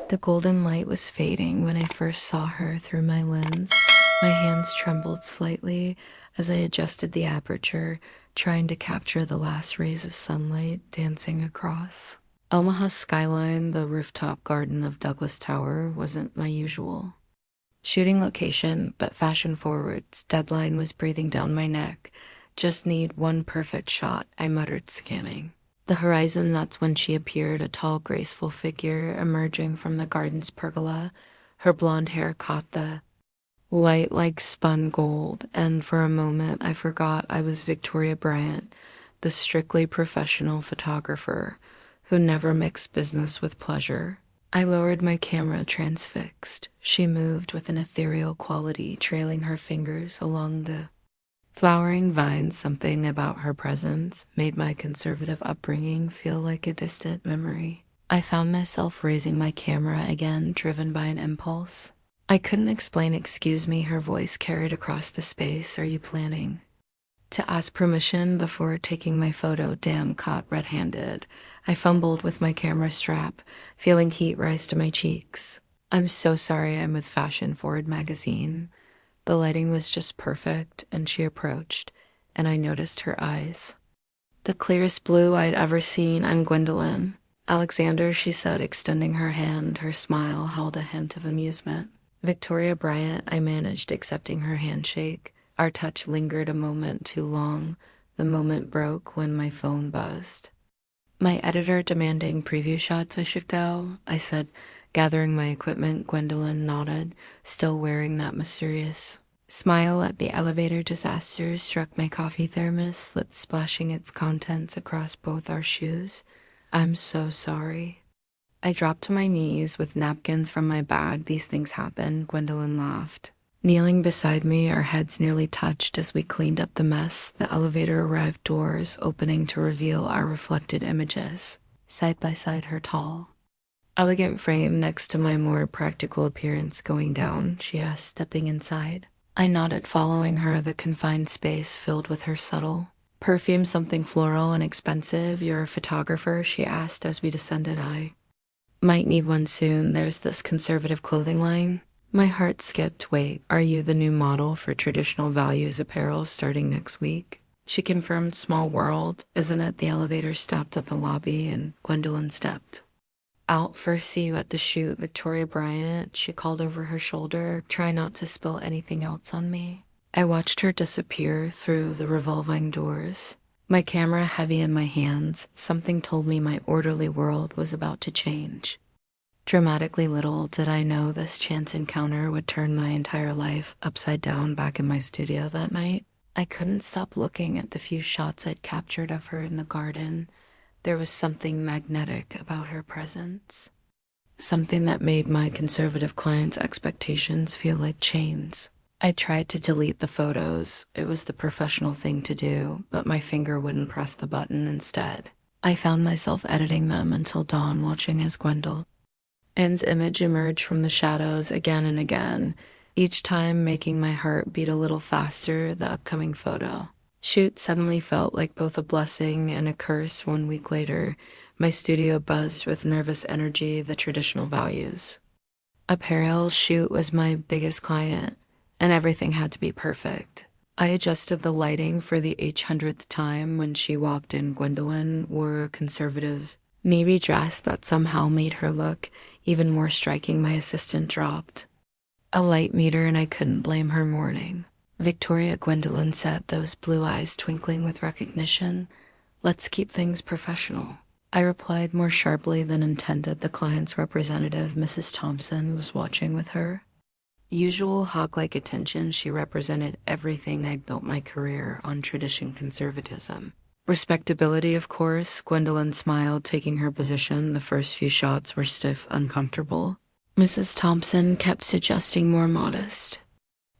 The golden light was fading when I first saw her through my lens. My hands trembled slightly as I adjusted the aperture, trying to capture the last rays of sunlight dancing across. Omaha's skyline, the rooftop garden of Douglas Tower, wasn't my usual shooting location, but fashion forward's deadline was breathing down my neck. Just need one perfect shot, I muttered, scanning the horizon. That's when she appeared, a tall, graceful figure emerging from the garden's pergola. Her blonde hair caught the light like spun gold, and for a moment I forgot I was Victoria Bryant, the strictly professional photographer who never mixed business with pleasure. I lowered my camera, transfixed. She moved with an ethereal quality, trailing her fingers along the flowering vines. Something about her presence made my conservative upbringing feel like a distant memory. I found myself raising my camera again, driven by an impulse. I couldn't explain. Excuse me, her voice carried across the space. Are you planning to ask permission before taking my photo? Damn, caught red-handed. I fumbled with my camera strap, feeling heat rise to my cheeks. I'm so sorry, I'm with Fashion Forward magazine. The lighting was just perfect, and she approached, and I noticed her eyes. The clearest blue I'd ever seen. I'm Gwendolyn Alexander, she said, extending her hand. Her smile held a hint of amusement. Victoria Bryant, I managed, accepting her handshake. Our touch lingered a moment too long. The moment broke when my phone buzzed. My editor demanding preview shots. I should go, I said, gathering my equipment. Gwendolyn nodded, still wearing that mysterious smile at the elevator. Disaster struck my coffee thermos, splashing its contents across both our shoes. I'm so sorry. I dropped to my knees with napkins from my bag. These things happen, Gwendolyn laughed. Kneeling beside me, our heads nearly touched as we cleaned up the mess. The elevator arrived, doors opening to reveal our reflected images. Side by side, her tall, elegant frame next to my more practical appearance. Going down, she asked, stepping inside. I nodded, following her, the confined space filled with her subtle perfume, something floral and expensive. You're a photographer, she asked as we descended. I might need one soon. There's this conservative clothing line. My heart skipped. Wait, are you the new model for traditional values apparel starting next week? She confirmed. Small world, isn't it? The elevator stopped at the lobby and Gwendolyn stepped out. First, see you at the shoot, Victoria Bryant, she called over her shoulder. Try not to spill anything else on me. I watched her disappear through the revolving doors, my camera heavy in my hands. Something told me my orderly world was about to change. Dramatically. Little did I know this chance encounter would turn my entire life upside down. Back in my studio that night, I couldn't stop looking at the few shots I'd captured of her in the garden. There was something magnetic about her presence, something that made my conservative clients' expectations feel like chains. I tried to delete the photos. It was the professional thing to do, but my finger wouldn't press the button. Instead, I found myself editing them until dawn, watching as Gwendolyn's image emerged from the shadows again and again, each time making my heart beat a little faster. The upcoming photo shoot suddenly felt like both a blessing and a curse. 1 week later, my studio buzzed with nervous energy. The traditional values apparel shoot was my biggest client, and everything had to be perfect. I adjusted the lighting for the 800th time. When she walked in, Gwendolyn wore a conservative navy dress that somehow made her look even more striking. My assistant dropped a light meter, and I couldn't blame her. Morning, Victoria, Gwendolyn said, those blue eyes twinkling with recognition. Let's keep things professional, I replied, more sharply than intended. The client's representative, Mrs. Thompson, was watching with her usual hawk-like attention. She represented everything I'd built my career on: tradition, conservatism, respectability, of course. Gwendolyn smiled, taking her position. The first few shots were stiff, uncomfortable. Mrs. Thompson kept suggesting more modest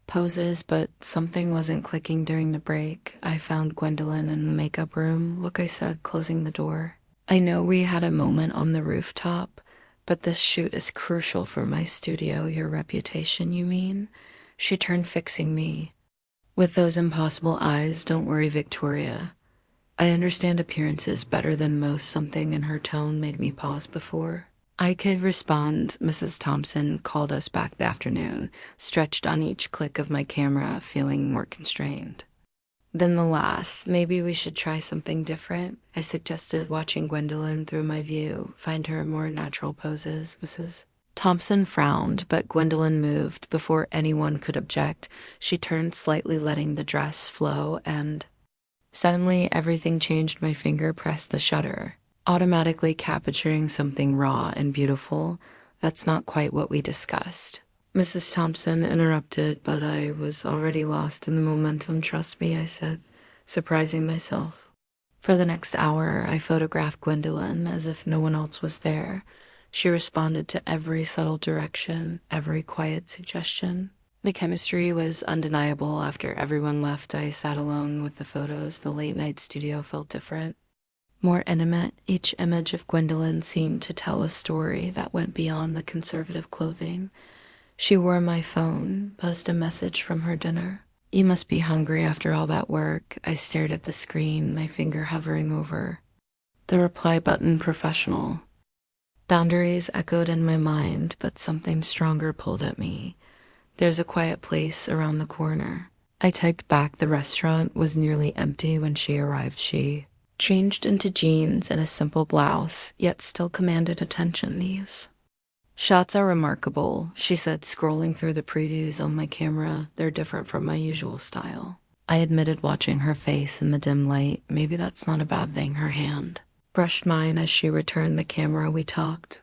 poses, but something wasn't clicking. During the break, I found Gwendolyn in the makeup room. Look, I said, closing the door. I know we had a moment on the rooftop, but this shoot is crucial for my studio. Your reputation, you mean? She turned, fixing me with those impossible eyes. Don't worry, Victoria. I understand appearances better than most. Something in her tone made me pause before I could respond. Mrs. Thompson called us back the afternoon, stretched on each click of my camera, feeling more constrained. Then the last, maybe we should try something different. I suggested watching Gwendolyn through my view, find her more natural poses. Mrs. Thompson frowned, but Gwendolyn moved. Before anyone could object, she turned slightly, letting the dress flow, and suddenly everything changed. My finger pressed the shutter, automatically capturing something raw and beautiful. That's not quite what we discussed. Mrs. Thompson interrupted, but I was already lost in the momentum. Trust me, I said, surprising myself. For the next hour, I photographed Gwendolyn as if no one else was there. She responded to every subtle direction, every quiet suggestion. The chemistry was undeniable. After everyone left, I sat alone with the photos. The late-night studio felt different, more intimate. Each image of Gwendolyn seemed to tell a story that went beyond the conservative clothing. She wore my phone, buzzed a message from her dinner. You must be hungry after all that work. I stared at the screen, my finger hovering over the reply button. Professional. Boundaries echoed in my mind, but something stronger pulled at me. There's a quiet place around the corner. I typed back. The restaurant was nearly empty when she arrived. She changed into jeans and a simple blouse, yet still commanded attention. These shots are remarkable, she said, scrolling through the previews on my camera. They're different from my usual style. I admitted, watching her face in the dim light. Maybe that's not a bad thing. Her hand brushed mine as she returned the camera. We talked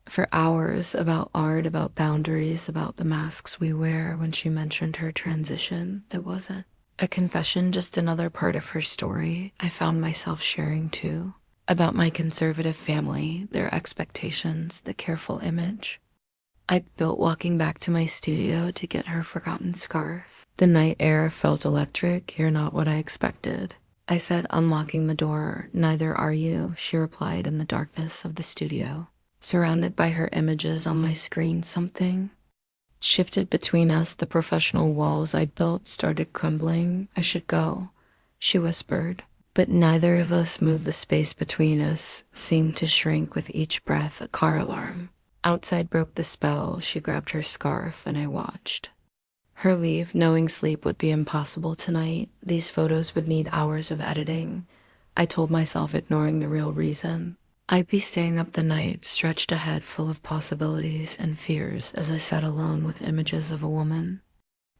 for hours about art, about boundaries, about the masks we wear. When she mentioned her transition, it wasn't a confession, just another part of her story I found myself sharing too. About my conservative family, their expectations, the careful image I built walking back to my studio to get her forgotten scarf. The night air felt electric. You're not what I expected, I said, unlocking the door. Neither are you, she replied in the darkness of the studio. Surrounded by her images on my screen, something shifted between us. The professional walls I'd built started crumbling. I should go, she whispered. But neither of us moved. The space between us seemed to shrink with each breath. A car alarm outside broke the spell. She grabbed her scarf and I watched her leave, knowing sleep would be impossible tonight. These photos would need hours of editing, I told myself, ignoring the real reason. I'd be staying up the night, stretched ahead, full of possibilities and fears, as I sat alone with images of a woman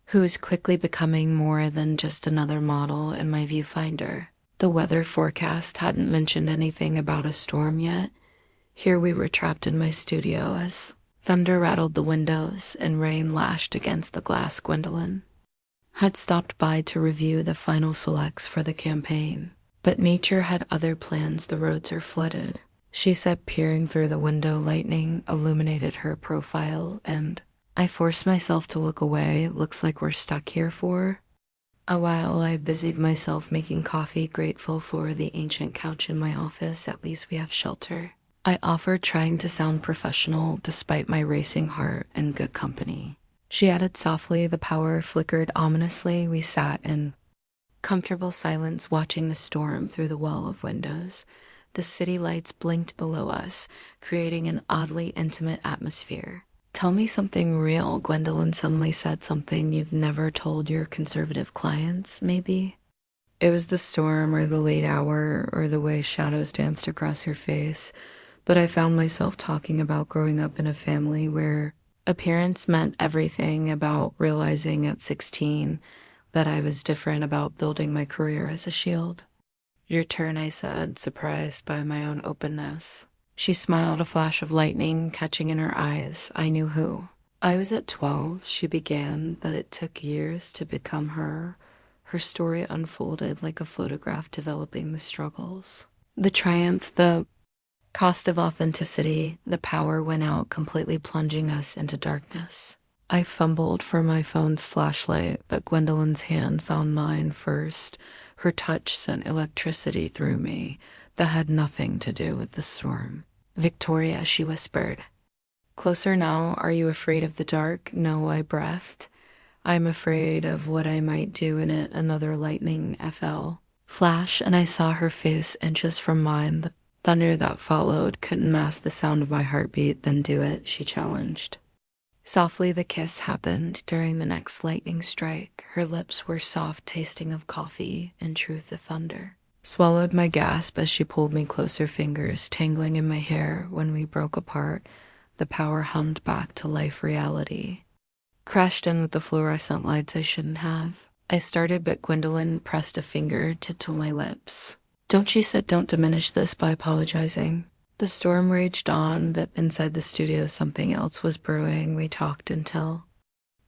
who was quickly becoming more than just another model in my viewfinder. The weather forecast hadn't mentioned anything about a storm yet. Here we were trapped in my studio as thunder rattled the windows and rain lashed against the glass. Gwendolyn had stopped by to review the final selects for the campaign, but nature had other plans. The roads are flooded, she said, peering through the window. Lightning illuminated her profile, and I forced myself to look away. It looks like we're stuck here for a while. I busied myself making coffee, grateful for the ancient couch in my office. At least we have shelter, I offered, trying to sound professional despite my racing heart, and good company, she added softly. The power flickered ominously. We sat in comfortable silence, watching the storm through the wall of windows. The city lights blinked below us, creating an oddly intimate atmosphere. Tell me something real, Gwendolyn suddenly said. Something you've never told your conservative clients, maybe? It was the storm, or the late hour, or the way shadows danced across her face. But I found myself talking about growing up in a family where appearance meant everything, about realizing at 16 that I was different, about building my career as a shield. Your turn, I said, surprised by my own openness. She smiled, a flash of lightning catching in her eyes. I knew who. I was at 12, she began, but it took years to become her. Her story unfolded like a photograph, developing the struggles, the triumph, the cost of authenticity. The power went out, completely plunging us into darkness. I fumbled for my phone's flashlight, but Gwendolyn's hand found mine first. Her touch sent electricity through me that had nothing to do with the storm. Victoria, she whispered. Closer now. Are you afraid of the dark? No, I breathed. I'm afraid of what I might do in it. Another lightning fell flash, and I saw her face inches from mine. The thunder that followed couldn't mask the sound of my heartbeat. Then do it, she challenged. Softly, the kiss happened during the next lightning strike. Her lips were soft, tasting of coffee, in truth, the thunder. Swallowed my gasp as she pulled me closer, fingers tangling in my hair. When we broke apart, the power hummed back to life reality. Crashed in with the fluorescent lights I shouldn't have. I started, but Gwendolyn pressed a finger to my lips. Don't, she said, don't diminish this by apologizing. The storm raged on, but inside the studio something else was brewing. We talked until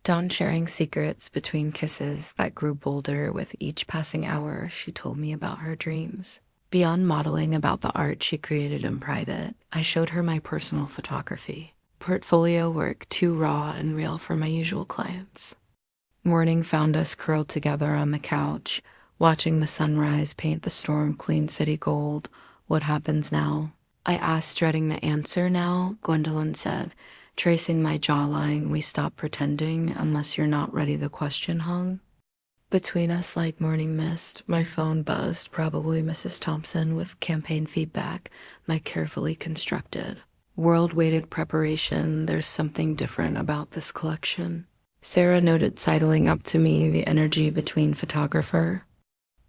dawn, sharing secrets between kisses that grew bolder with each passing hour. She told me about her dreams. Beyond modeling, about the art she created in private, I showed her my personal photography. Portfolio work too raw and real for my usual clients. Morning found us curled together on the couch, watching the sunrise paint the storm clean city gold. What happens now? I asked, dreading the answer. Now, Gwendolyn said, tracing my jawline. We stop pretending unless you're not ready. The question hung between us like morning mist. My phone buzzed, probably Mrs. Thompson, with campaign feedback, my carefully constructed, world-weighted preparation. There's something different about this collection, Sarah noted, sidling up to me, the energy between photographer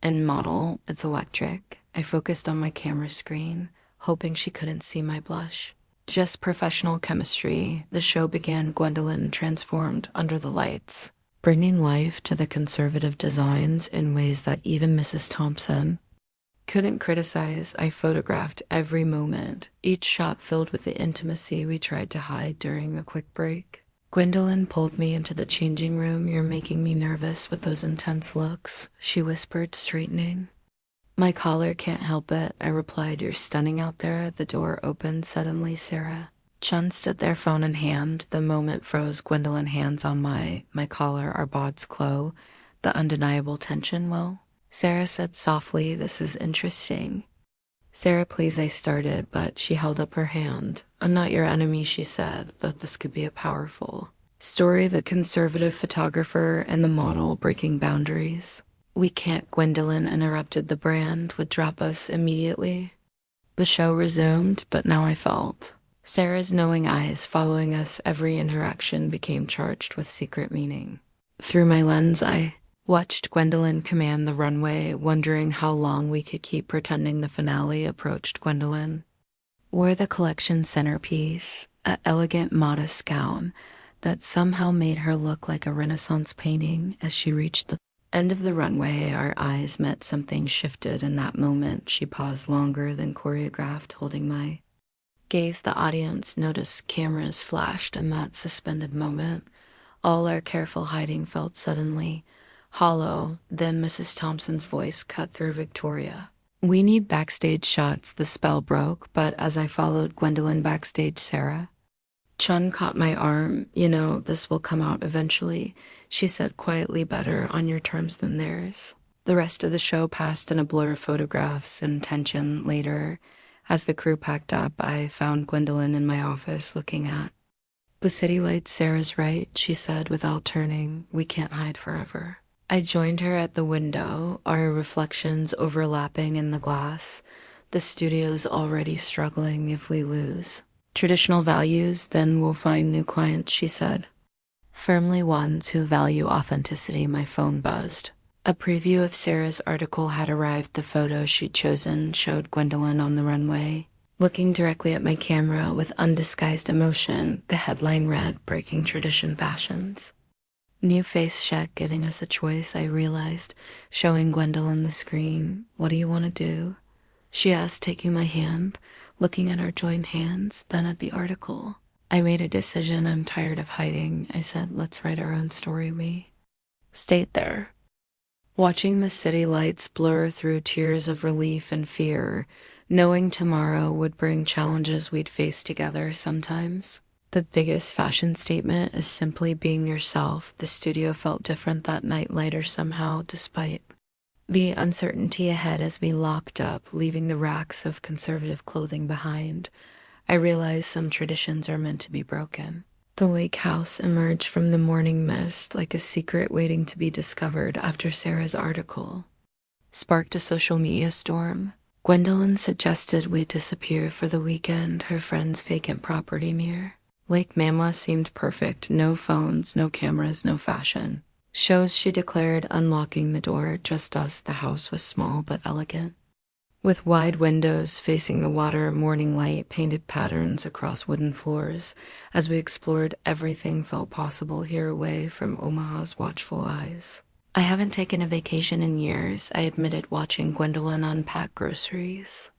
and model. It's electric. I focused on my camera screen, hoping she couldn't see my blush. Just professional chemistry. The show began. Gwendolyn transformed under the lights, bringing life to the conservative designs in ways that even Mrs. Thompson couldn't criticize. I photographed every moment, each shot filled with the intimacy we tried to hide during a quick break. Gwendolyn pulled me into the changing room. You're making me nervous with those intense looks, she whispered, straightening my collar. Can't help it, I replied. You're stunning out there. The door opened suddenly. Sarah Chun stood there, phone in hand. The moment froze. Gwendolyn, hands on my collar, our bods close, the undeniable tension. Well, Sarah said softly, this is interesting. Sarah, please, I started, but she held up her hand. I'm not your enemy, she said, but this could be a powerful story. The conservative photographer and the model breaking boundaries. We can't, Gwendolyn interrupted. The brand would drop us immediately. The show resumed, but now I felt Sarah's knowing eyes following us. Every interaction became charged with secret meaning. Through my lens, I watched Gwendolyn command the runway, wondering how long we could keep pretending. The finale approached. Gwendolyn wore the collection centerpiece, an elegant, modest gown that somehow made her look like a Renaissance painting. As she reached the end of the runway, our eyes met. Something shifted in that moment. She paused longer than choreographed, holding my gaze. The audience noticed cameras flashed in that suspended moment. All our careful hiding felt suddenly hollow. Then Mrs. Thompson's voice cut through. Victoria, we need backstage shots. The spell broke, but as I followed Gwendolyn backstage, Sarah Chun caught my arm. You know, this will come out eventually, she said quietly. Better on your terms than theirs. The rest of the show passed in a blur of photographs and tension. Later, as the crew packed up, I found Gwendolyn in my office looking at the city lights. Sarah's right, she said without turning. We can't hide forever. I joined her at the window, our reflections overlapping in the glass. The studio's already struggling. If we lose traditional values, then we'll find new clients, she said firmly, ones who value authenticity. My phone buzzed. A preview of Sarah's article had arrived. The photo she'd chosen showed Gwendolyn on the runway, looking directly at my camera with undisguised emotion. The headline read, Breaking Tradition Fashions. New face check, giving us a choice, I realized, showing Gwendolyn the screen. What do you want to do? She asked, taking my hand, looking at our joined hands, then at the article. I made a decision. I'm tired of hiding, I said. Let's write our own story. We stayed there, watching the city lights blur through tears of relief and fear, knowing tomorrow would bring challenges we'd face together. Sometimes the biggest fashion statement is simply being yourself. The studio felt different that night, lighter somehow, despite the uncertainty ahead. As we locked up, leaving the racks of conservative clothing behind, I realized some traditions are meant to be broken. The lakehouse emerged from the morning mist like a secret waiting to be discovered. After Sarah's article sparked a social media storm, Gwendolyn suggested we disappear for the weekend, her friend's vacant property near. Lake Mamma seemed perfect. No phones, no cameras, no fashion. Shows, she declared, unlocking the door. Just us. The house was small but elegant, with wide windows facing the water. Morning light painted patterns across wooden floors. As we explored, everything felt possible here, away from Omaha's watchful eyes. I haven't taken a vacation in years, I admitted, watching Gwendolyn unpack groceries.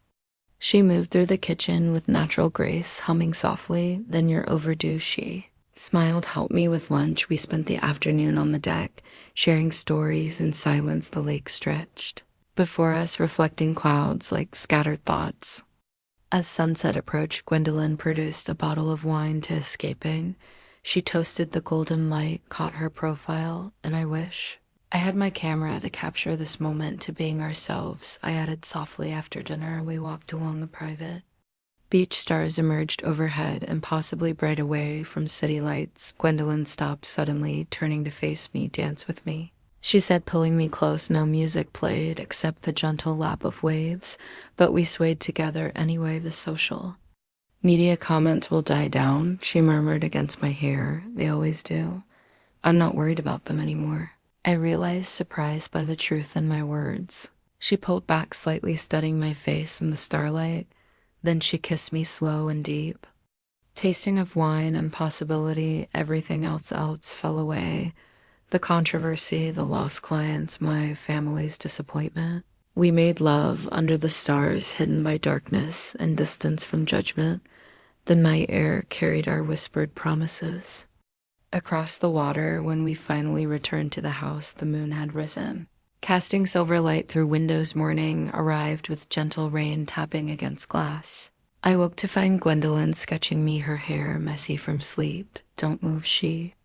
She moved through the kitchen with natural grace, humming softly. Then you're overdue, she smiled. Help me with lunch. We spent the afternoon on the deck, sharing stories in silence. The lake stretched before us, reflecting clouds like scattered thoughts. As sunset approached, Gwendolyn produced a bottle of wine to escaping. She toasted the golden light, caught her profile, and I wish I had my camera to capture this moment, to being ourselves, I added softly. After dinner, we walked along the private beach. Stars emerged overhead, impossibly bright away from city lights. Gwendolyn stopped suddenly, turning to face me. Dance with me, she said, pulling me close. No music played except the gentle lap of waves, but we swayed together anyway. The social media comments will die down, she murmured against my hair. They always do. I'm not worried about them anymore. I realized, surprised by the truth in my words. She pulled back slightly, studying my face in the starlight. Then she kissed me slow and deep. Tasting of wine and possibility, everything else fell away. The controversy, the lost clients, my family's disappointment. We made love under the stars, hidden by darkness and distance from judgment. The night air carried our whispered promises. Across the water, when we finally returned to the house, the moon had risen, casting silver light through windows. Morning arrived with gentle rain tapping against glass. I woke to find Gwendolyn sketching me, her hair messy from sleep. Don't move, she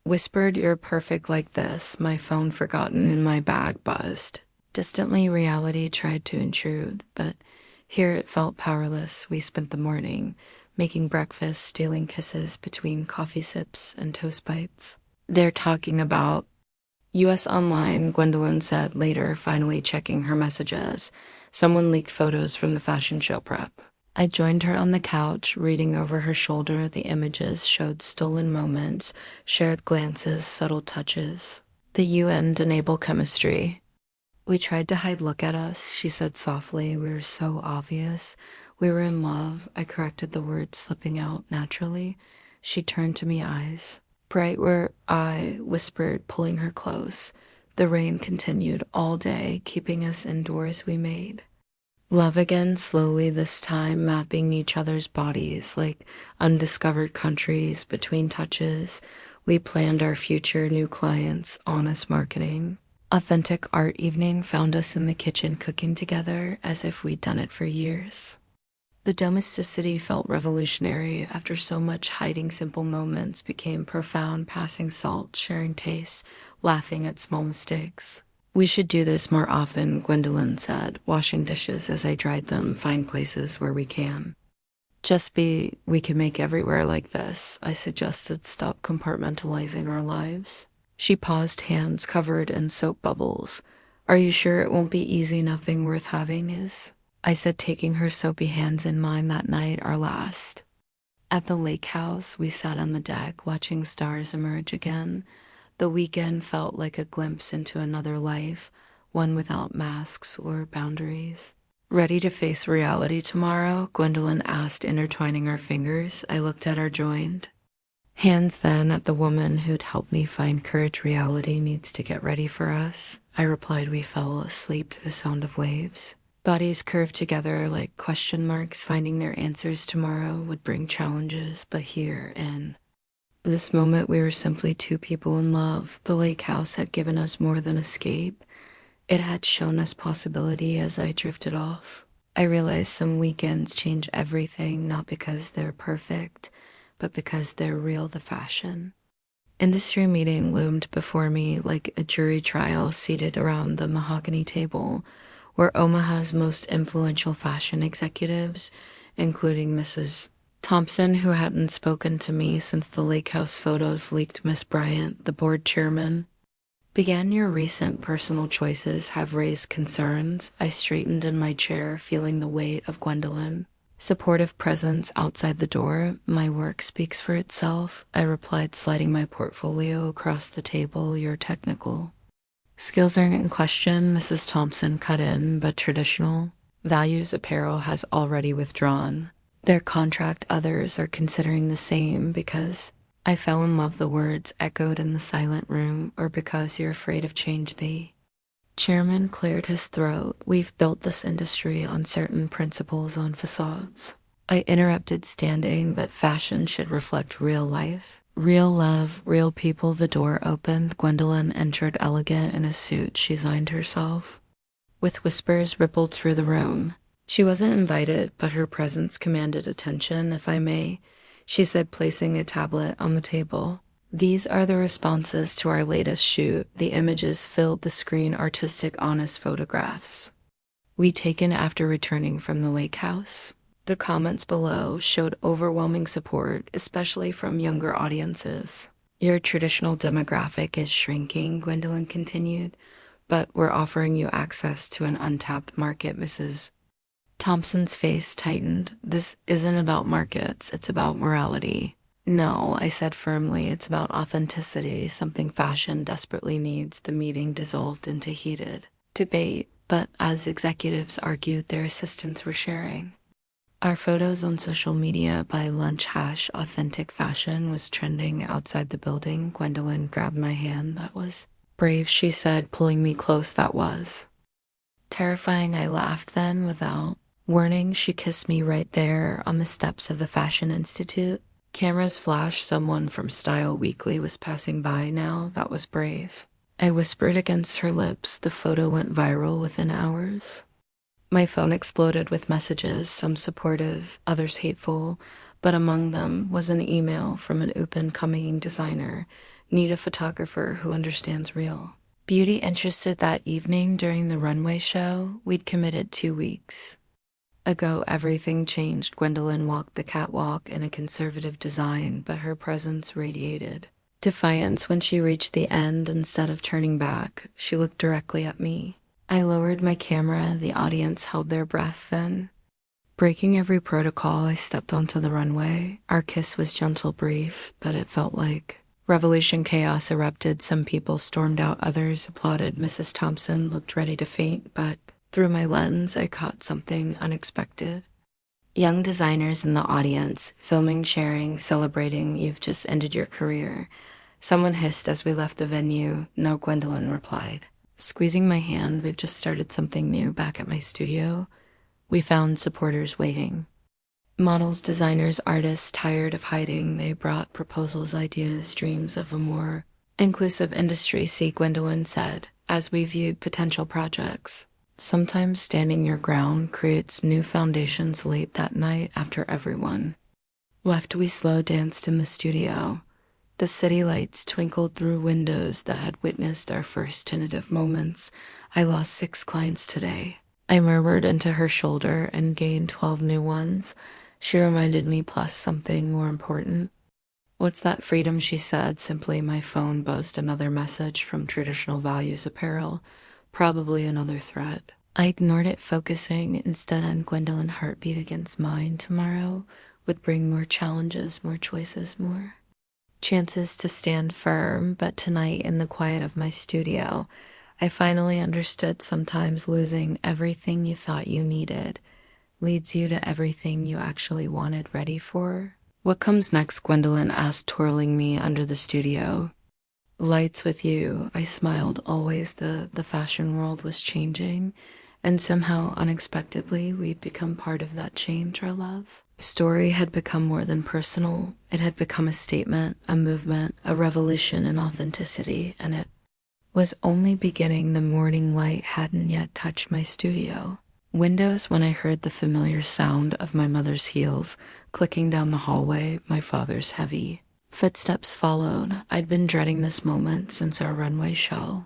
whispered. You're perfect like this. My phone forgotten in my bag buzzed. Distantly, reality tried to intrude, but here it felt powerless. We spent the morning making breakfast, stealing kisses between coffee sips and toast bites. They're talking about US online, Gwendolyn said later, finally checking her messages. Someone leaked photos from the fashion show prep. I joined her on the couch, reading over her shoulder. The images showed stolen moments, shared glances, subtle touches. The UN enable chemistry. We tried to hide. Look at us, she said softly. We were so obvious. We were in love. I corrected, the words slipping out naturally. She turned to me, eyes bright where I whispered, pulling her close. The rain continued all day, keeping us indoors. We made love again, slowly this time, mapping each other's bodies like undiscovered countries. Between touches, we planned our future. New clients, honest marketing. Authentic art evening found us in the kitchen cooking together as if we'd done it for years. The domesticity felt revolutionary. After so much hiding, simple moments became profound, passing salt, sharing tastes, laughing at small mistakes. We should do this more often, Gwendolyn said, washing dishes as I dried them. Find places where we can we can make everywhere like this, I suggested. Stop compartmentalizing our lives. She paused, hands covered in soap bubbles. Are you sure it won't be easy? Nothing worth having is, I said, taking her soapy hands in mine. That night, our last. At the lake house, we sat on the deck, watching stars emerge again. The weekend felt like a glimpse into another life, one without masks or boundaries. Ready to face reality tomorrow? Gwendolyn asked, intertwining our fingers. I looked at our joined hands, then at the woman who'd helped me find courage. Reality needs to get ready for us, I replied. We fell asleep to the sound of waves. Bodies curved together like question marks. Finding their answers tomorrow would bring challenges, but here in this moment we were simply two people in love. The lake house had given us more than escape. It had shown us possibility. As I drifted off, I realized some weekends change everything, not because they're perfect, but because they're real. The fashion industry meeting loomed before me like a jury trial. Seated around the mahogany table were Omaha's most influential fashion executives, including Mrs. Thompson, who hadn't spoken to me since the lakehouse photos leaked, Miss Bryant, the board chairman, Began your recent personal choices have raised concerns? I straightened in my chair, feeling the weight of Gwendolyn. Supportive presence outside the door. My work speaks for itself, I replied, sliding my portfolio across the table. You're technical. Skills aren't in question, Mrs. Thompson cut in, but traditional. Values Apparel has already withdrawn. Their contract others are considering the same because I fell in love the words echoed in the silent room, or because you're afraid of change. The chairman cleared his throat. We've built this industry on certain principles, on facades. I interrupted, standing, but fashion should reflect real life. Real love, real people. The door opened. Gwendolyn entered, elegant in a suit she designed herself. With whispers rippled through the room. She wasn't invited, but her presence commanded attention, if I may, she said, placing a tablet on the table. These are the responses to our latest shoot. The images filled the screen, artistic, honest photographs we taken after returning from the lakehouse. The comments below showed overwhelming support, especially from younger audiences. Your traditional demographic is shrinking, Gwendolyn continued, but we're offering you access to an untapped market. Mrs. Thompson's face tightened. This isn't about markets, it's about morality. No, I said firmly, it's about authenticity, something fashion desperately needs. The meeting dissolved into heated debate, but as executives argued, their assistants were sharing our photos on social media. By lunch, #authentic fashion was trending outside the building. Gwendolyn grabbed my hand. That was brave, she said, pulling me close. That was terrifying, I laughed. Then, without warning, she kissed me right there on the steps of the Fashion Institute. Cameras flashed. Someone from Style Weekly was passing by now. That was brave, I whispered against her lips. The photo went viral within hours. My phone exploded with messages, some supportive, others hateful, but among them was an email from an up-and-coming designer. Need a photographer who understands real beauty. Interested that evening during the runway show. We'd committed 2 weeks ago. Everything changed. Gwendolyn walked the catwalk in a conservative design, but her presence radiated defiance when she reached the end. Instead of turning back, she looked directly at me. I lowered my camera. The audience held their breath. Then, breaking every protocol, I stepped onto the runway. Our kiss was gentle, brief, but it felt like revolution. Chaos erupted. Some people stormed out, others applauded. Mrs. Thompson looked ready to faint, but through my lens, I caught something unexpected. Young designers in the audience, filming, sharing, celebrating. You've just ended your career, someone hissed as we left the venue. No, Gwendolyn replied, squeezing my hand. We've just started something new back at my studio. We found supporters waiting. Models, designers, artists, tired of hiding. They brought proposals, ideas, dreams of a more inclusive industry. See, Gwendolyn said, as we viewed potential projects. Sometimes standing your ground creates new foundations. Late that night, after everyone left, we slow danced in the studio. The city lights twinkled through windows that had witnessed our first tentative moments. I lost 6 clients today, I murmured into her shoulder, and gained 12 new ones. She reminded me, plus something more important. What's that? Freedom, she said simply. My phone buzzed. Another message from Traditional Values Apparel. Probably another threat. I ignored it, focusing instead on Gwendolyn. Heartbeat against mine. Tomorrow would bring more challenges, more choices, more chances to stand firm. But tonight, in the quiet of my studio, I finally understood sometimes losing everything you thought you needed leads you to everything you actually wanted, ready for. What comes next? Gwendolyn asked, twirling me under the studio. Lights with you, I smiled. Always the fashion world was changing, and somehow, unexpectedly, we'd become part of that change. Our love story had become more than personal. It had become a statement, a movement, a revolution in authenticity, and it was only beginning. The morning light hadn't yet touched my studio windows when I heard the familiar sound of my mother's heels clicking down the hallway. My father's heavy footsteps followed. I'd been dreading this moment since our runway show.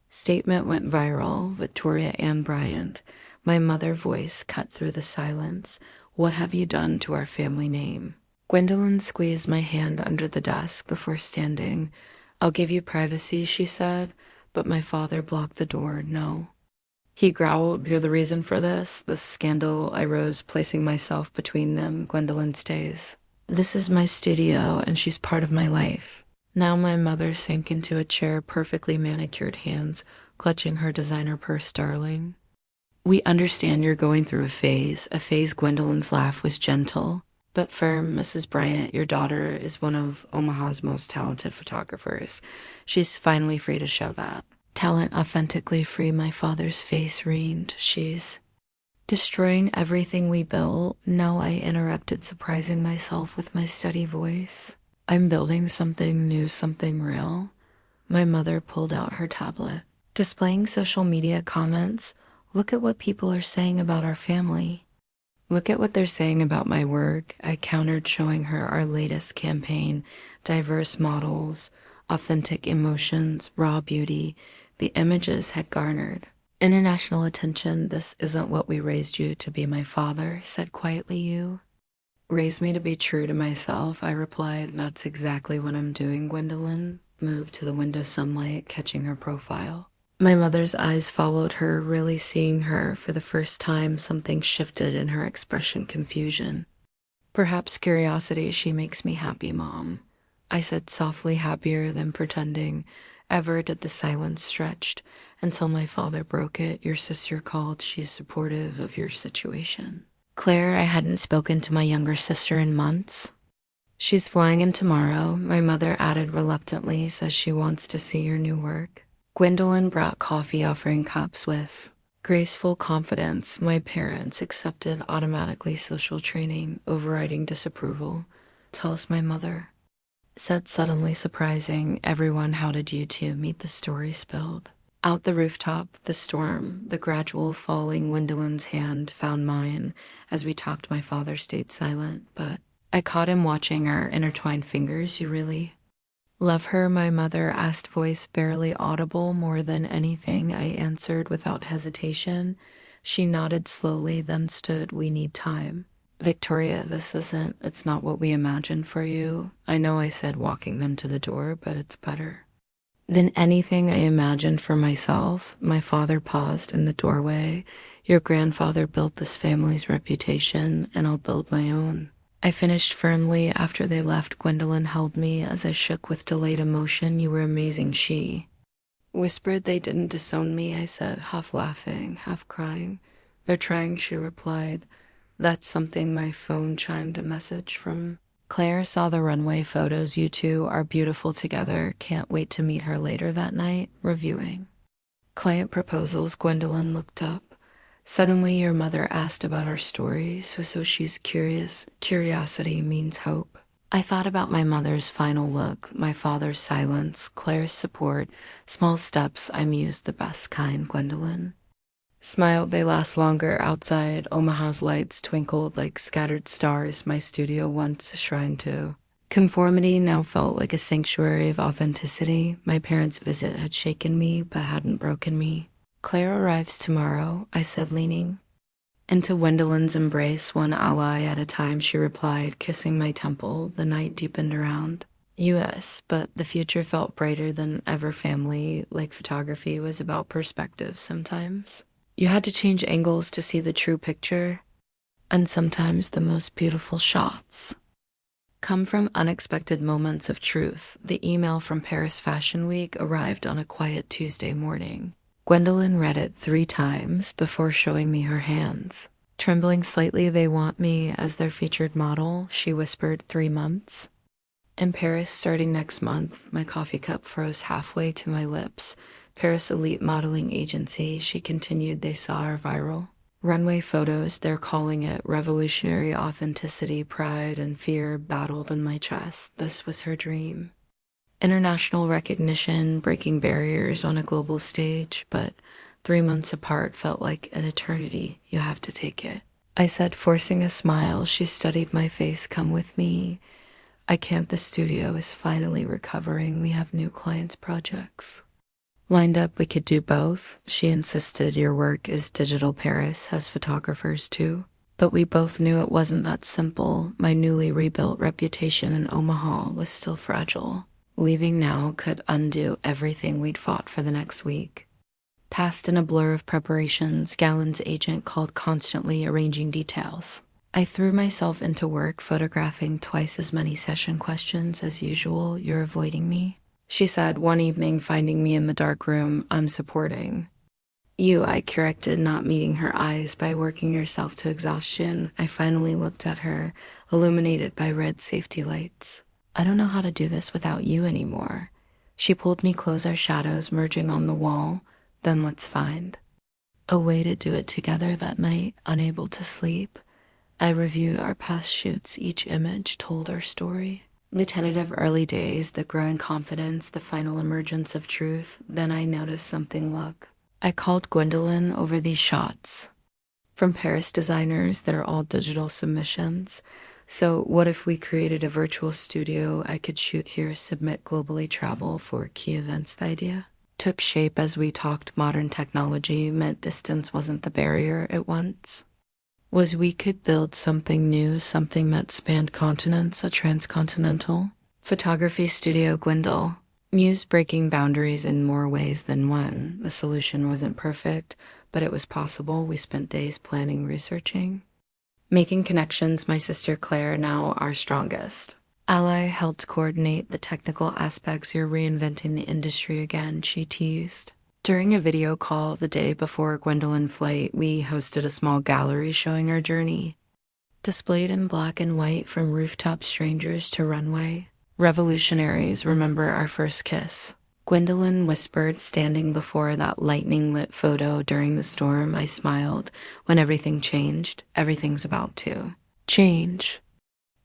Statement went viral. Victoria Ann Bryant. My mother voice cut through the silence. What have you done to our family name? Gwendolyn squeezed my hand under the desk before standing. I'll give you privacy, she said, but my father blocked the door. No. He growled, "You're the reason for this scandal." I rose, placing myself between them. "Gwendolyn stays. This is my studio, and she's part of my life." Now my mother sank into a chair, perfectly manicured hands, clutching her designer purse. "Darling, we understand you're going through a phase." Gwendolyn's laugh was gentle but firm. "Mrs. Bryant, your daughter is one of Omaha's most talented photographers. She's finally free to show that. Talent authentically free." My father's face reigned. "She's destroying everything we built." "No," I interrupted, surprising myself with my steady voice. "I'm building something new, something real." My mother pulled out her tablet. "Displaying social media comments. Look at what people are saying about our family." "Look at what they're saying about my work," I countered, showing her our latest campaign. Diverse models, authentic emotions, raw beauty. The images had garnered international attention. "This isn't what we raised you to be," my father said quietly. "You raised me to be true to myself," I replied. "That's exactly what I'm doing." Gwendolyn moved to the window, sunlight catching her profile. My mother's eyes followed her, really seeing her for the first time. Something shifted in her expression, confusion. "Perhaps curiosity. She makes me happy, Mom," I said softly, happier than pretending. Ever did the silence stretched until my father broke it. "Your sister called. She's supportive of your situation." Claire, I hadn't spoken to my younger sister in months. "She's flying in tomorrow," my mother added reluctantly. "Says she wants to see your new work." Gwendolyn brought coffee, offering cups with graceful confidence. My parents accepted automatically, social training, overriding disapproval. "Tell us," my mother said, suddenly surprising everyone. "How did you two meet?" The story spilled out the rooftop. The storm, the gradual falling. Gwendolyn's hand found mine as we talked. My father stayed silent, but I caught him watching our intertwined fingers. "You really love her?" my mother asked, voice barely audible. "More than anything," I answered without hesitation. She nodded slowly, then stood. "We need time. Victoria, it's not what we imagined for you." "I know," I said, walking them to the door, "but it's better than anything I imagined for myself." My father paused in the doorway. "Your grandfather built this family's reputation, and I'll build my own," I finished firmly. After they left, Gwendolyn held me as I shook with delayed emotion. "You were amazing," she whispered. "They didn't disown me," I said, half laughing, half crying. "They're trying," she replied. "That's something." My phone chimed a message from Claire. "Saw the runway photos. You two are beautiful together. Can't wait to meet her later that night. Reviewing client proposals." Gwendolyn looked up. "Suddenly your mother asked about our story, so she's curious." Curiosity means hope. I thought about my mother's final look, my father's silence, Claire's support. Small steps, I mused, the best kind. Gwendolyn smiled. "They last longer." Outside, Omaha's lights twinkled like scattered stars. My studio, once a shrine to conformity, now felt like a sanctuary of authenticity. My parents' visit had shaken me, but hadn't broken me. "Claire arrives tomorrow," I said, leaning into Gwendolyn's embrace. "One ally at a time," she replied, kissing my temple. The night deepened around US, but the future felt brighter than ever. Family, like photography, was about perspective. Sometimes you had to change angles to see the true picture, and sometimes the most beautiful shots come from unexpected moments of truth. The email from Paris Fashion Week arrived on a quiet Tuesday morning. Gwendolyn read it 3 times before showing me her hands. Trembling slightly, "They want me as their featured model," she whispered. 3 months in Paris, starting next month. My coffee cup froze halfway to my lips. "Paris Elite Modeling Agency," she continued. "They saw our viral runway photos. They're calling it revolutionary." Authenticity, pride, and fear battled in my chest. This was her dream. International recognition, breaking barriers on a global stage, but 3 months apart felt like an eternity. "You have to take it," I said, forcing a smile. She studied my face. "Come with me." "I can't. The studio is finally recovering. We have new clients' projects lined up. We could do both," she insisted. "Your work is digital. Paris has photographers too." But we both knew it wasn't that simple. My newly rebuilt reputation in Omaha was still fragile. Leaving now could undo everything we'd fought for the next week. Past in a blur of preparations, Gallon's agent called constantly arranging details. I threw myself into work photographing twice as many session questions as usual. You're avoiding me, she said one evening, finding me in the dark room. I'm supporting you, I corrected, not meeting her eyes. By working yourself to exhaustion. I finally looked at her, illuminated by red safety lights. I don't know how to do this without you anymore. She pulled me close, our shadows merging on the wall. Then let's find a way to do it together. That night, unable to sleep, I reviewed our past shoots. Each image told our story. The tentative early days, the growing confidence, the final emergence of truth. Then I noticed something. Look. I called Gwendolyn over these shots from Paris designers that are all digital submissions. So what if we created a virtual studio? I could shoot here, submit globally, travel for key events. The idea took shape as we talked. Modern technology meant distance wasn't the barrier it once was. We could build something new, something that spanned continents, a transcontinental photography studio. Gwendol mused, breaking boundaries in more ways than one. The solution wasn't perfect, but it was possible. We spent days planning, researching, making connections. My sister Claire, now our strongest ally, helped coordinate the technical aspects. You're reinventing the industry again, she teased. During a video call the day before Gwendolyn flight, we hosted a small gallery showing our journey, displayed in black and white, from rooftop strangers to runway revolutionaries. Remember our first kiss? Gwendolyn whispered, standing before that lightning-lit photo during the storm. I smiled. When everything changed, everything's about to change.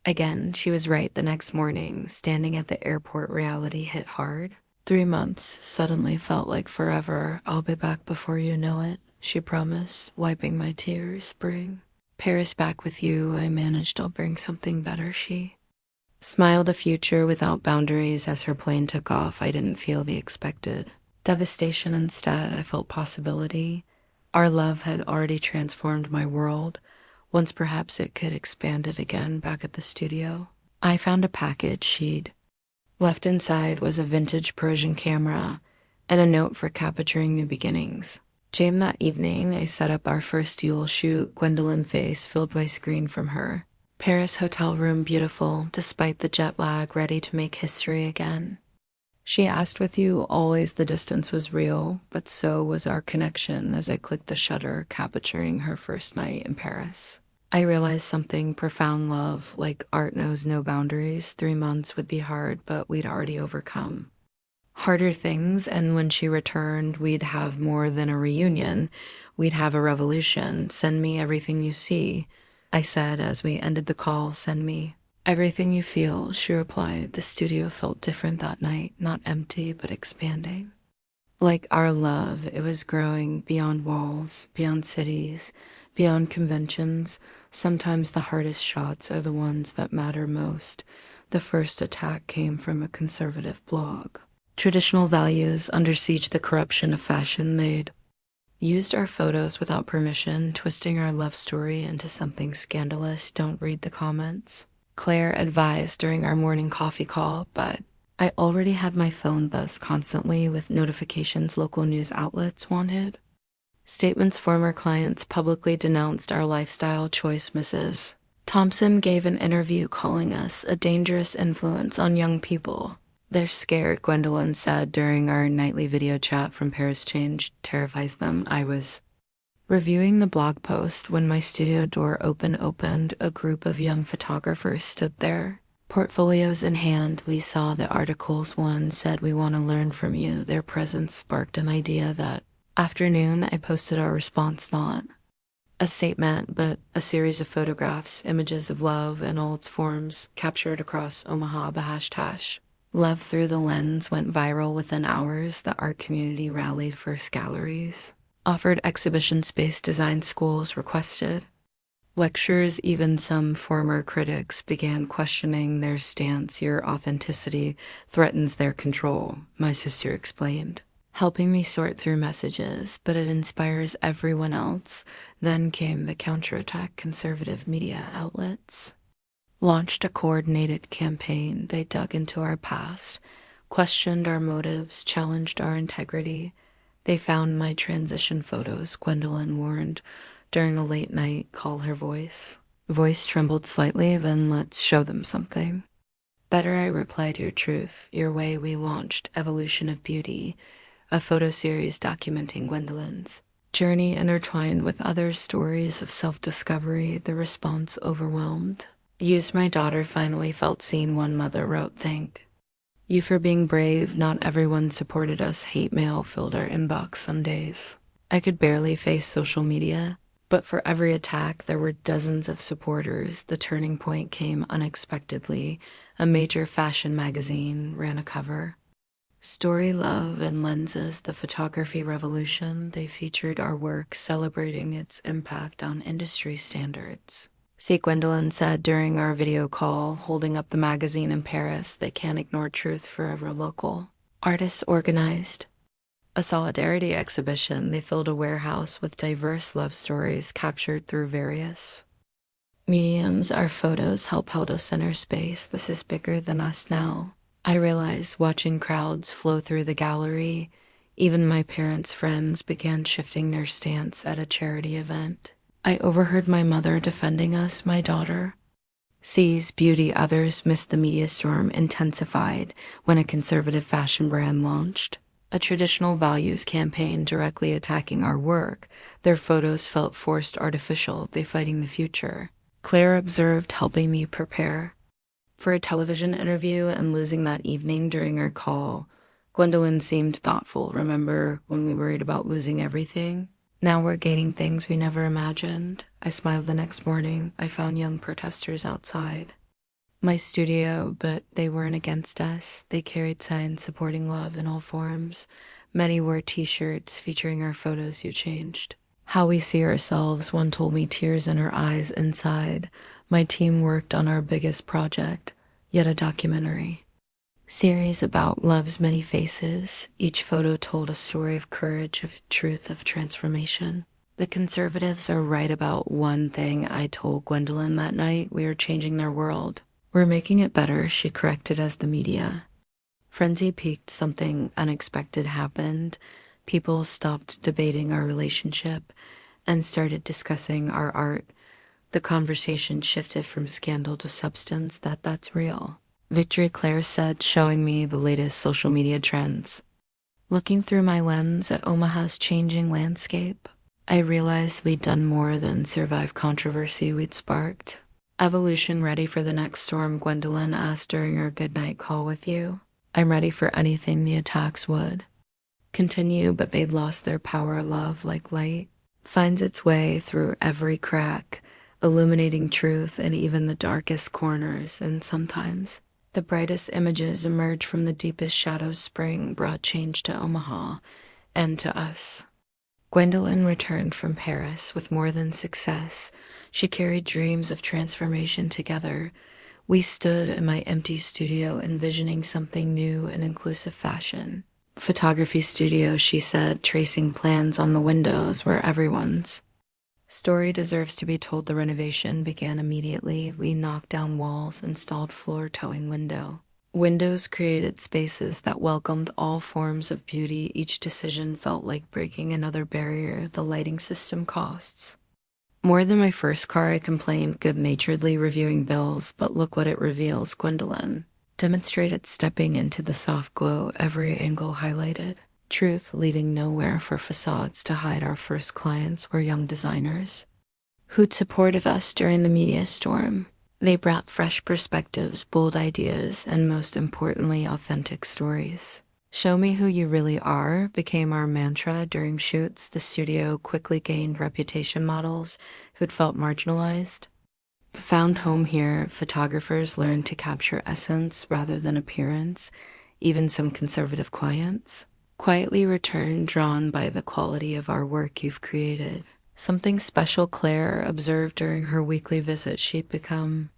Again, she was right. The next morning, standing at the airport, reality hit hard. 3 months suddenly felt like forever. I'll be back before you know it, she promised, wiping my tears. Bring Paris back with you. I managed. I'll bring something better. She smiled, a future without boundaries. As her plane took off, I didn't feel the expected devastation. Instead, I felt possibility. Our love had already transformed my world. Once perhaps it could expand it again. Back at the studio, I found a package she'd left. Inside was a vintage Persian camera and a note for capturing new beginnings. James, that evening, I set up our first dual shoot. Gwendolyn face filled my screen from her Paris hotel room, beautiful despite the jet lag, ready to make history again. She asked, with you always? The distance was real, but so was our connection. As I clicked the shutter, capturing her first night in Paris, I realized something profound. Love, like art, knows no boundaries. 3 months would be hard, but we'd already overcome harder things. And when she returned, we'd have more than a reunion. We'd have a revolution. Send me everything you see, I said as we ended the call. Send me everything you feel, she replied. The studio felt different that night, not empty, but expanding. Like our love, it was growing beyond walls, beyond cities, beyond conventions. Sometimes the hardest shots are the ones that matter most. The first attack came from a conservative blog. Traditional values under siege, the corruption of fashion. They'd used our photos without permission, twisting our love story into something scandalous. Don't read the comments, Claire advised during our morning coffee call, but I already had my phone buzz constantly with notifications. Local news outlets wanted statements. Former clients publicly denounced our lifestyle choice. Mrs. Thompson gave an interview calling us a dangerous influence on young people. They're scared, Gwendolyn said during our nightly video chat. From Paris change terrifies them. I was reviewing the blog post when my studio door opened. A group of young photographers stood there, portfolios in hand. We saw the articles. One said, "We want to learn from you." Their presence sparked an idea. That afternoon, I posted our response, not a statement, but a series of photographs, images of love in all its forms, captured across Omaha. The hashtag Love Through the Lens went viral within hours. The art community rallied. First galleries offered exhibition space. Design schools requested lectures. Even some former critics began questioning their stance. Your authenticity threatens their control, my sister explained, helping me sort through messages, but it inspires everyone else. Then came the counterattack. Conservative media outlets launched a coordinated campaign. They dug into our past, questioned our motives, challenged our integrity. They found my transition photos, Gwendolyn warned during a late night call. Her voice trembled slightly. Then let's show them something. Better, I replied, your truth, your way. We launched Evolution of Beauty, a photo series documenting Gwendolyn's journey intertwined with other stories of self-discovery. The response overwhelmed. Used my daughter finally felt seen, one mother wrote. Thank you for being brave. Not everyone supported us. Hate mail filled our inbox some days. I could barely face social media, but for every attack there were dozens of supporters. The turning point came unexpectedly. A major fashion magazine ran a cover. Story, Love, and Lenses, the photography revolution. They featured our work, celebrating its impact on industry standards. See, Gwendolyn said during our video call, holding up the magazine in Paris. They can't ignore truth, forever local. Artists organized a solidarity exhibition. They filled a warehouse with diverse love stories captured through various mediums. Our photos help hold us in our space. This is bigger than us now. I realized watching crowds flow through the gallery. Even my parents' friends began shifting their stance at a charity event. I overheard my mother defending us. My daughter sees beauty others missed. The media storm intensified when a conservative fashion brand launched a traditional values campaign directly attacking our work. Their photos felt forced, artificial. They fighting the future. Claire observed, helping me prepare for a television interview and losing that evening during our call. Gwendolyn seemed thoughtful. Remember when we worried about losing everything? Now we're gaining things we never imagined. I smiled. The next morning, I found young protesters outside my studio, but they weren't against us. They carried signs supporting love in all forms. Many wore t-shirts featuring our photos. You changed how we see ourselves, one told me, tears in her eyes. Inside, my team worked on our biggest project, yet a documentary series about love's many faces. Each photo told a story of courage, of truth, of transformation. The conservatives are right about one thing, I told Gwendolyn that night. We are changing their world. We're making it better, she corrected as the media frenzy peaked. Something unexpected happened. People stopped debating our relationship and started discussing our art. The conversation shifted from scandal to substance. That's real victory, Claire said, showing me the latest social media trends. Looking through my lens at Omaha's changing landscape, I realized we'd done more than survive controversy. We'd sparked evolution. Ready for the next storm? Gwendolyn asked during our goodnight call with you. I'm ready for anything. The attacks would continue, but they'd lost their power. Love, like light, finds its way through every crack, illuminating truth in even the darkest corners. And sometimes the brightest images emerge from the deepest shadows. Spring brought change to Omaha and to us. Gwendolyn returned from Paris with more than success. She carried dreams of transformation. Together, we stood in my empty studio, envisioning something new and inclusive. Fashion photography studio, she said, tracing plans on the windows where everyone's story deserves to be told. The renovation began immediately. We knocked down walls, installed floor-towing windows, created spaces that welcomed all forms of beauty. Each decision felt like breaking another barrier. The lighting system costs more than my first car, I complained, good-naturedly reviewing bills, but look what it reveals. Gwendolyn demonstrated, stepping into the soft glow, every angle highlighted. Truth leading nowhere. For facades to hide, our first clients were young designers who'd supported us during the media storm. They brought fresh perspectives, bold ideas, and most importantly, authentic stories. Show me who you really are became our mantra during shoots. The studio quickly gained reputation. Models who'd felt marginalized found home here. Photographers learned to capture essence rather than appearance. Even some conservative clients quietly returned, drawn by the quality of our work. You've created something special, Claire observed during her weekly visit. She'd become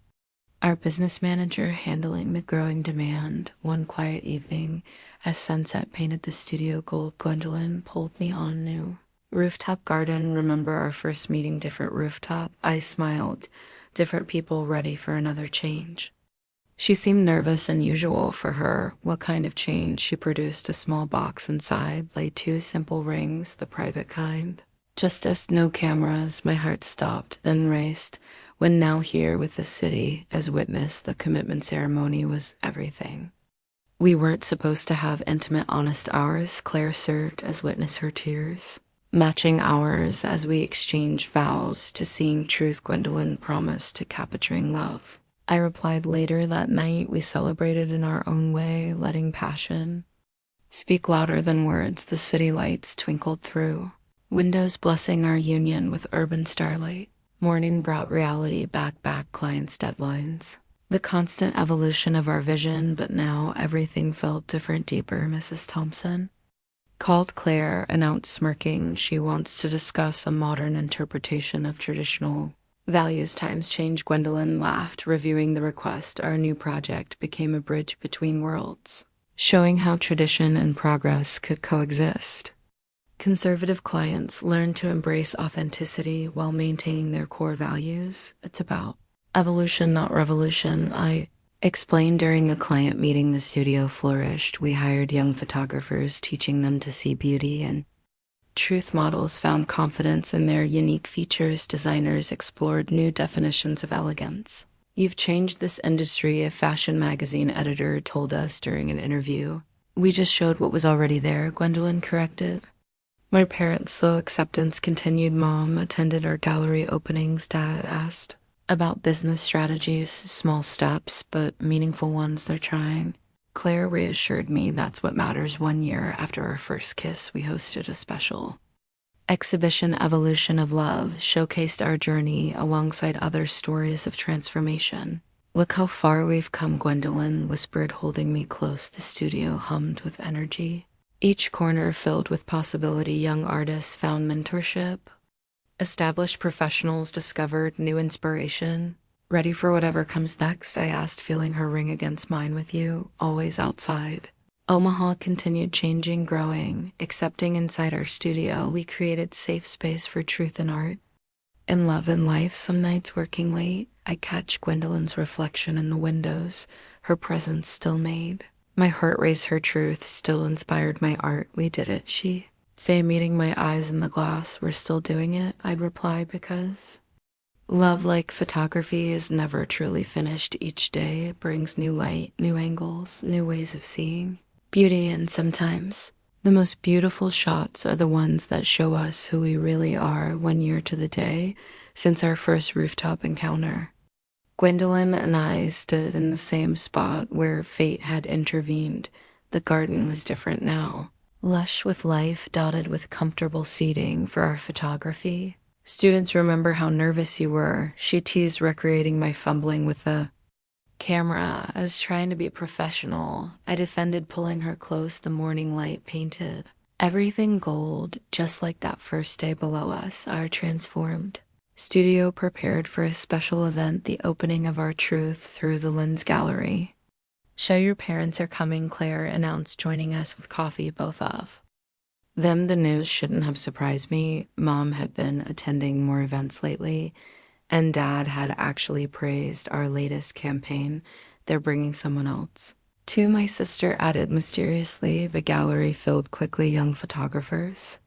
our business manager, handling the growing demand. One quiet evening, as sunset painted the studio gold, Gwendolyn pulled me on new rooftop garden. Remember our first meeting? Different rooftop. I smiled. Different people ready for another change. She seemed nervous, unusual for her. What kind of change? She produced a small box inside, lay two simple rings, the private kind. Just as no cameras, my heart stopped, then raced, when now here with the city as witness, the commitment ceremony was everything. We weren't supposed to have intimate, honest hours. Claire served as witness her tears. Matching ours as we exchanged vows to seeing truth, Gwendolyn promised to capturing love. I replied later that night we celebrated in our own way, letting passion speak louder than words. The city lights twinkled through, windows blessing our union with urban starlight. Morning brought reality back, clients' deadlines. The constant evolution of our vision, but now everything felt different, deeper. Mrs. Thompson called Claire, announced smirking. She wants to discuss a modern interpretation of traditional values. Times change. Gwendolyn laughed, reviewing the request. Our new project became a bridge between worlds, showing how tradition and progress could coexist. Conservative clients learn to embrace authenticity while maintaining their core values. It's about evolution, not revolution. I explained during a client meeting. The studio flourished. We hired young photographers, teaching them to see beauty, and truth models found confidence in their unique features. Designers explored new definitions of elegance. You've changed this industry, a fashion magazine editor told us during an interview. We just showed what was already there, Gwendolyn corrected. My parents' slow acceptance continued. Mom attended our gallery openings. Dad asked about business strategies, small steps, but meaningful ones they're trying. Claire reassured me that's what matters. 1 year after our first kiss, we hosted a special exhibition, Evolution of Love, showcased our journey alongside other stories of transformation. Look how far we've come, Gwendolyn whispered, holding me close. The studio hummed with energy, each corner filled with possibility. Young artists found mentorship. Established professionals discovered new inspiration. Ready for whatever comes next? I asked, feeling her ring against mine. With you, always outside. Omaha continued changing, growing, accepting. Inside our studio, we created safe space for truth and art, in love and life. Some nights working late, I catch Gwendolyn's reflection in the windows. Her presence still made my heart race. Her truth still inspired my art. We did it, she say, meeting my eyes in the glass. We're still doing it, I'd reply, because love, like photography, is never truly finished. Each day it brings new light, new angles, new ways of seeing beauty, and sometimes the most beautiful shots are the ones that show us who we really are. 1 year to the day since our first rooftop encounter, Gwendolyn and I stood in the same spot where fate had intervened. The garden was different now, lush with life, dotted with comfortable seating for our photography. Students remember how nervous you were, she teased, recreating my fumbling with the camera. I was trying to be professional. I defended, pulling her close. The morning light painted everything gold, just like that first day below us. Our transformed studio prepared for a special event, the opening of our truth through the lens gallery. Show your parents are coming, Claire announced, joining us with coffee. Both of them. The news shouldn't have surprised me. Mom had been attending more events lately, and Dad had actually praised our latest campaign. They're bringing someone else too, my sister added mysteriously. The gallery filled quickly. Young photographers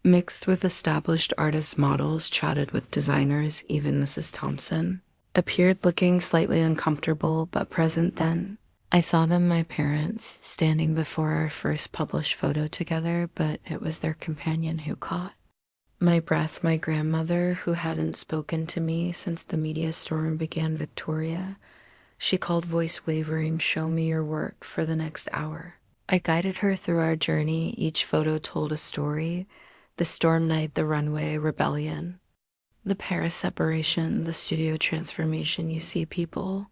mixed with established artist models chatted with designers. Even Mrs. Thompson appeared, looking slightly uncomfortable but present. Then I saw them, my parents, standing before our first published photo together, but it was their companion who caught my breath. My grandmother, who hadn't spoken to me since the media storm began, Victoria. She called, voice wavering, show me your work, for the next hour. I guided her through our journey. Each photo told a story. The storm night, the runway, rebellion, the Paris separation, the studio transformation. You see people,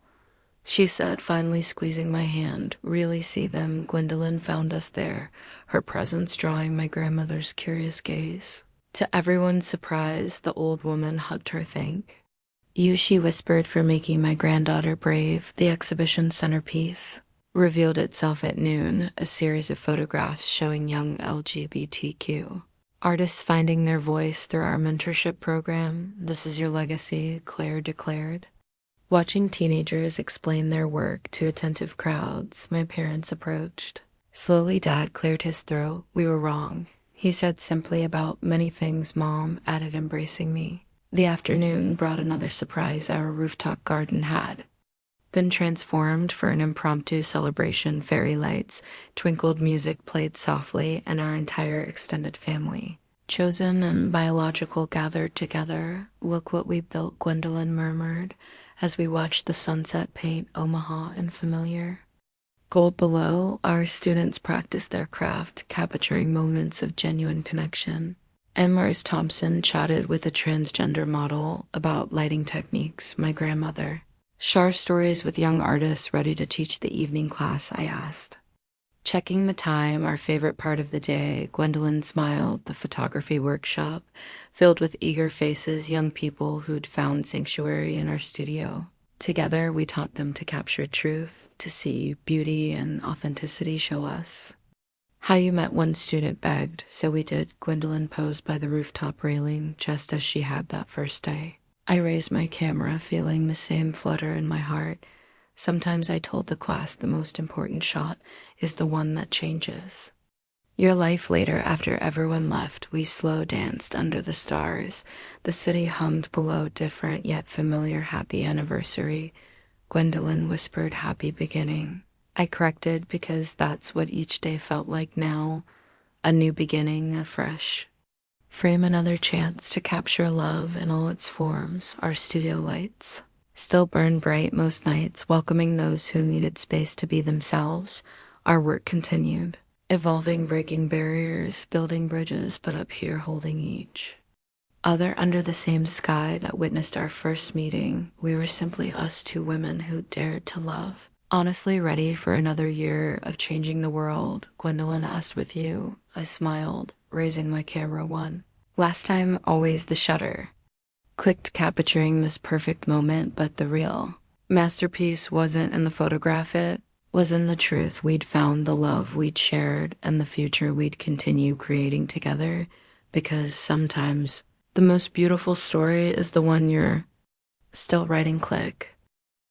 she said, finally squeezing my hand. Really see them. Gwendolyn found us there, her presence drawing my grandmother's curious gaze. To everyone's surprise, the old woman hugged her. Thank you, she whispered, for making my granddaughter brave. The exhibition centerpiece revealed itself at noon, a series of photographs showing young LGBTQ artists finding their voice through our mentorship program. This is your legacy, Claire declared. Watching teenagers explain their work to attentive crowds, my parents approached. Slowly, Dad cleared his throat. We were wrong. He said simply about many things, Mom added, embracing me. The afternoon brought another surprise. Our rooftop garden had been transformed for an impromptu celebration. Fairy lights, twinkled music played softly, and our entire extended family, chosen and biological, gathered together. Look what we built, Gwendolyn murmured as we watched the sunset paint Omaha and familiar. Gold below, our students practiced their craft, capturing moments of genuine connection. Mars Thompson chatted with a transgender model about lighting techniques, my grandmother. Share stories with young artists ready to teach the evening class, I asked. Checking the time, our favorite part of the day, Gwendolyn smiled, the photography workshop, filled with eager faces, young people who'd found sanctuary in our studio. Together, we taught them to capture truth, to see beauty and authenticity show us. How you met, one student begged, so we did. Gwendolyn posed by the rooftop railing, just as she had that first day. I raised my camera, feeling the same flutter in my heart. Sometimes I told the class the most important shot is the one that changes. Your life later, after everyone left, we slow danced under the stars. The city hummed below, different yet familiar. Happy anniversary. Gwendolyn whispered, happy beginning. I corrected because that's what each day felt like now. A new beginning, afresh. Frame another chance to capture love in all its forms. Our studio lights still burn bright most nights, welcoming those who needed space to be themselves. Our work continued, evolving, breaking barriers, building bridges, but up here holding each other under the same sky that witnessed our first meeting. We were simply us, two women who dared to love. Honestly ready for another year of changing the world? Gwendolyn asked. With you? I smiled, raising my camera one. Last time, always the shutter clicked, capturing this perfect moment, but the real masterpiece wasn't in the photograph, it was in the truth. We'd found the love we'd shared and the future we'd continue creating together, because sometimes the most beautiful story is the one you're still writing. Click.